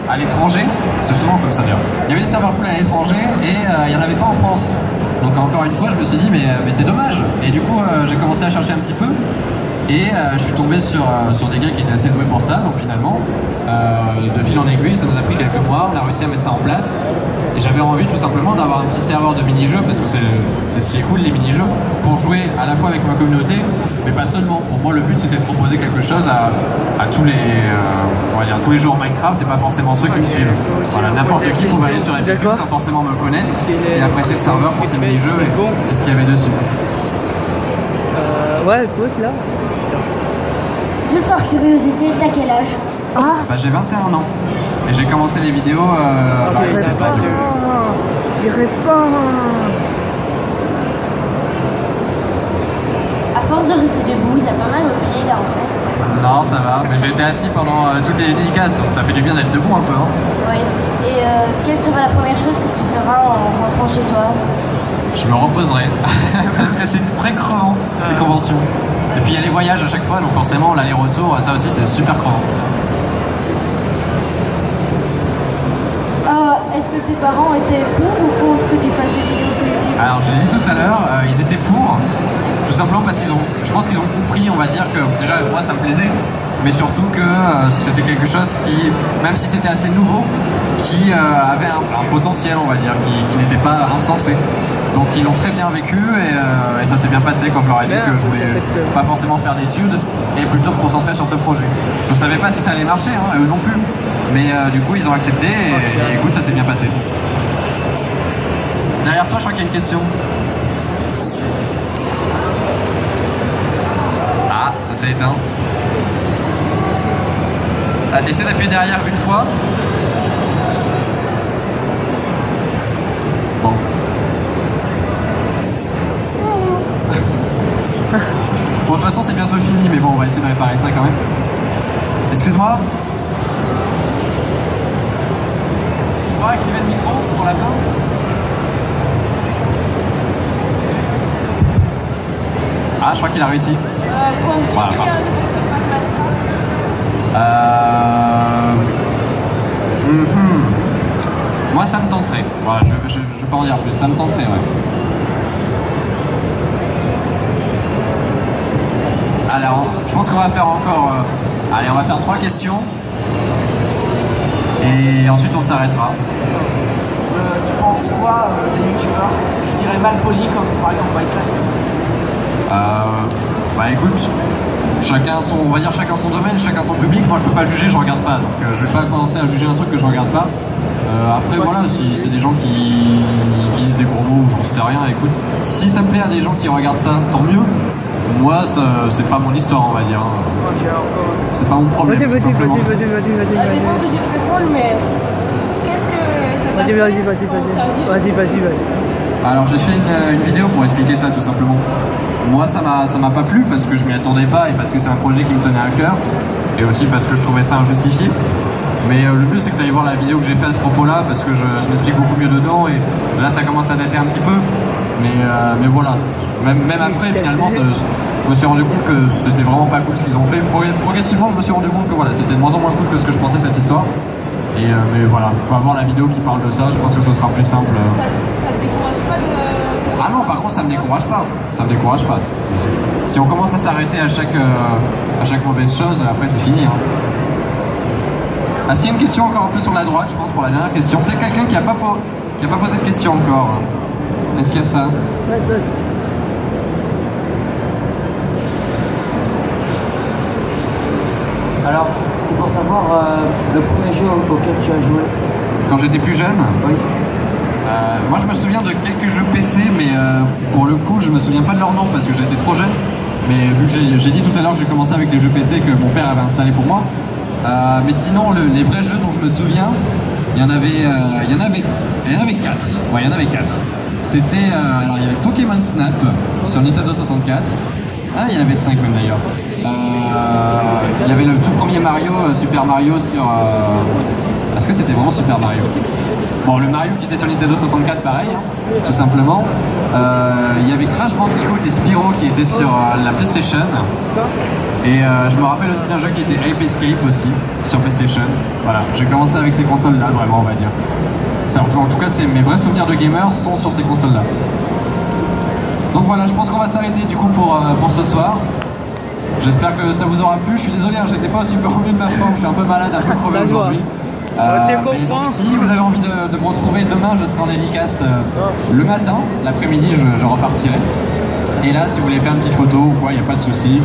à l'étranger, c'est souvent comme ça d'ailleurs. Il y avait des serveurs cool à l'étranger et il n'y en avait pas en France. Donc encore une fois, je me suis dit, mais c'est dommage. Et du coup, j'ai commencé à chercher un petit peu. Et je suis tombé sur des gars qui étaient assez doués pour ça, donc finalement, de fil en aiguille, ça nous a pris quelques mois, on a réussi à mettre ça en place. Et j'avais envie tout simplement d'avoir un petit serveur de mini-jeux, parce que c'est ce qui est cool, les mini-jeux, pour jouer à la fois avec ma communauté, mais pas seulement. Pour moi, le but, c'était de proposer quelque chose à tous les, on va dire, tous les joueurs Minecraft, et pas forcément ceux qui me suivent. Voilà, n'importe qui pouvait aller sur Epic Games sans forcément me connaître, et apprécier le serveur pour ses mini-jeux et ce qu'il y avait dessus. Ouais, pause là. Juste par curiosité, t'as quel âge? Bah, j'ai 21 ans. Et j'ai commencé les vidéos à 17 ans. Il répond. À force de rester debout, t'as pas mal au pied là en fait. Non, ça va. Mais j'ai été assis pendant toutes les dédicaces, donc ça fait du bien d'être debout un peu. Hein. Ouais. Et quelle sera la première chose que tu feras en rentrant chez toi? Je me reposerai. Parce que c'est très crevant, les conventions. Et puis il y a les voyages à chaque fois, donc forcément l'aller-retour, ça aussi c'est super crevant. Est-ce que tes parents étaient pour ou contre que tu fasses des vidéos sur YouTube? Alors je l'ai dit tout à l'heure, ils étaient pour, tout simplement parce je pense qu'ils ont compris, on va dire que déjà moi ça me plaisait, mais surtout que c'était quelque chose qui, même si c'était assez nouveau, qui avait un potentiel, on va dire, qui n'était pas insensé. Donc ils l'ont très bien vécu et ça s'est bien passé quand je leur ai dit que je voulais pas forcément faire d'études et plutôt me concentrer sur ce projet. Je savais pas si ça allait marcher, hein, eux non plus, mais du coup ils ont accepté et écoute, ça s'est bien passé. Derrière toi, je crois qu'il y a une question. Ah, ça s'est éteint. Essaie d'appuyer derrière une fois. Bon. Bon, de toute façon, c'est bientôt fini, mais bon, on va essayer de réparer ça quand même. Excuse-moi. Tu pourrais activer le micro pour la fin? Ah, je crois qu'il a réussi. Voilà. Moi, ça me tenterait. Voilà, je vais pas en dire plus. Ça me tenterait, ouais. Alors, je pense qu'on va faire encore... allez, on va faire 3 questions. Et ensuite, on s'arrêtera. Tu penses quoi des youtubeurs, je dirais mal polis, comme par exemple Viceland? Bah écoute, chacun son, on va dire chacun son domaine, chacun son public. Moi, je peux pas juger, je regarde pas. Donc, je vais pas commencer à juger un truc que je regarde pas. Après, voilà, si c'est des gens qui visent des gros mots ou j'en sais rien, écoute, si ça plaît à des gens qui regardent ça, tant mieux. Moi, c'est pas mon histoire, on va dire. C'est pas mon problème, tout simplement. Vas-y. On n'est pas obligé de répondre, mais qu'est-ce que ça t'a fait dans ta vie? Vas-y. Alors, j'ai fait une vidéo pour expliquer ça, tout simplement. Moi, ça m'a pas plu parce que je m'y attendais pas et parce que c'est un projet qui me tenait à cœur. Et aussi parce que je trouvais ça injustifié. Mais le mieux, c'est que tu ailles voir la vidéo que j'ai fait à ce propos-là parce que je m'explique beaucoup mieux dedans et là, ça commence à dater un petit peu. Mais voilà, même après, finalement, je me suis rendu compte que c'était vraiment pas cool ce qu'ils ont fait. Progressivement, je me suis rendu compte que voilà, c'était de moins en moins cool que ce que je pensais cette histoire. Mais voilà, on va voir la vidéo qui parle de ça, je pense que ce sera plus simple. Ça te décourage pas de... Ah non, par contre, ça me décourage pas. Ça me décourage pas. Si on commence à s'arrêter à chaque mauvaise chose, après c'est fini. Hein. Est-ce qu'il y a une question encore un peu sur la droite, je pense, pour la dernière question? Peut-être quelqu'un qui a pas posé de question encore. Est-ce qu'il y a ça? Alors, c'était pour savoir le premier jeu auquel tu as joué. Quand j'étais plus jeune? Oui. Moi je me souviens de quelques jeux PC, mais pour le coup je me souviens pas de leur nom parce que j'étais trop jeune. Mais vu que j'ai dit tout à l'heure que j'ai commencé avec les jeux PC que mon père avait installé pour moi. Mais sinon les vrais jeux dont je me souviens, il y en avait 4. Ouais, il y en avait 4. C'était, alors il y avait Pokémon Snap sur Nintendo 64. Ah, il y en avait 5 même d'ailleurs. Il y avait le tout premier Mario, Super Mario sur... est-ce que c'était vraiment Super Mario. Bon, le Mario qui était sur Nintendo 64, pareil, hein, tout simplement. Il y avait Crash Bandicoot et Spyro qui étaient sur la PlayStation. Et je me rappelle aussi d'un jeu qui était Ape Escape aussi, sur PlayStation. Voilà, j'ai commencé avec ces consoles-là, vraiment, on va dire. Ça, en tout cas, mes vrais souvenirs de gamer sont sur ces consoles-là. Donc voilà, je pense qu'on va s'arrêter du coup pour ce soir. J'espère que ça vous aura plu. Je suis désolé, hein, j'étais pas au super au mieux de ma forme, je suis un peu malade, un peu crevé aujourd'hui. Mais donc, si vous avez envie de me retrouver demain, je serai en dédicace le matin, l'après-midi je repartirai. Et là, si vous voulez faire une petite photo ou quoi, il n'y a pas de souci.